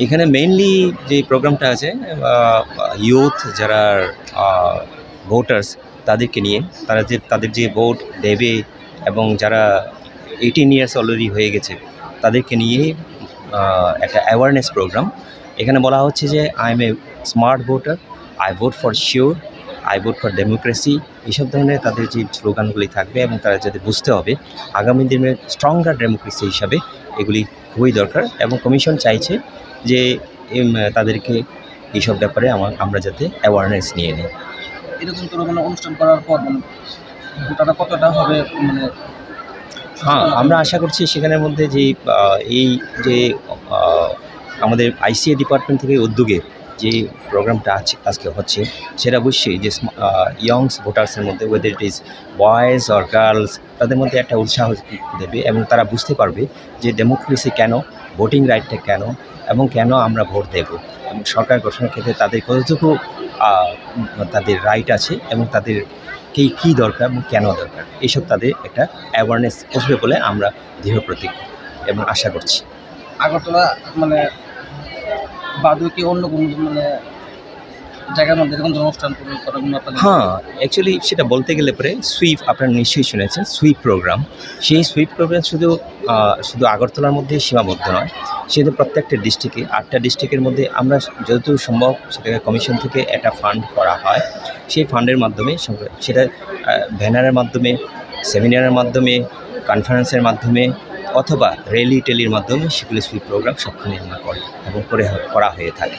এখানে মেইনলি যে প্রোগ্রামটা আছে ইউথ যারা ভোটার্স তাদেরকে নিয়ে তাদের যে ভোট দেবে এবং যারা 18 ইয়ার্স অলরেডি হয়ে গেছে তাদেরকে নিয়ে একটা অ্যাওয়ারনেস প্রোগ্রাম। এখানে বলা হচ্ছে যে I M a smart voter, I vote for sure, I vote for democracy, এইসব ধরনের তাদের যে স্লোগানগুলি থাকবে এবং তারা যাতে বুঝতে হবে আগামী দিনের স্ট্রঙ্গার ডেমোক্রেসি হিসাবে এগুলি খুবই দরকার। এবং কমিশন চাইছে যে তাদেরকে এইসব ব্যাপারে আমরা যাতে অ্যাওয়ারনেস নিয়ে নিই। এরকম কোনো মানে অনুষ্ঠান করার পর মানে ভোটাররা কতটা হবে মানে হ্যাঁ, আমরা আশা করছি সেখানের মধ্যে যে এই যে আমাদের আইসিএ ডিপার্টমেন্ট থেকে উদ্যোগে যে প্রোগ্রামটা আজকে হচ্ছে সেটা অবশ্যই যে ইয়ংস ভোটার্সের মধ্যে weather it is boys or girls তাদের মধ্যে একটা উৎসাহ দেবে এবং তারা বুঝতে পারবে যে ডেমোক্রেসি কেন, ভোটিং রাইটটা কেন এবং কেন আমরা ভোট দেব এবং সরকার গঠনের ক্ষেত্রে তাদের কতটুকু তাদের রাইট আছে এবং তাদের কী দরকার এবং কেন দরকার এইসব তাদের একটা অ্যাওয়ারনেস আসবে বলে আমরা দৃঢ় প্রতিজ্ঞ এবং আশা করছি। আগরতলা মানে বাদে কি অন্য কোনো মানে জায়গার মধ্যে এরকম অনুষ্ঠান করার কোনো আপনাদের? হ্যাঁ, অ্যাকচুয়ালি সেটা বলতে গেলে পরে সুইপ আপনারা নিশ্চয়ই শুনেছেন সুইপ প্রোগ্রাম। সেই সুইপ প্রোগ্রাম শুধু আগরতলার মধ্যে সীমাবদ্ধ নয়, সেটা প্রত্যেকটা ডিস্ট্রিক্টে 8টা ডিস্ট্রিক্টের মধ্যে আমরা যতদূর সম্ভব সেটাকে কমিশন থেকে একটা ফান্ড করা হয়। সেই ফান্ডের মাধ্যমে সেটা ব্যানারের মাধ্যমে, সেমিনারের মাধ্যমে, কনফারেন্সের মাধ্যমে অথবা র্যালি টেলির মাধ্যমে সেগুলো সুইপ প্রোগ্রাম সবখানে আমরা করি এবং করা হয়ে থাকে।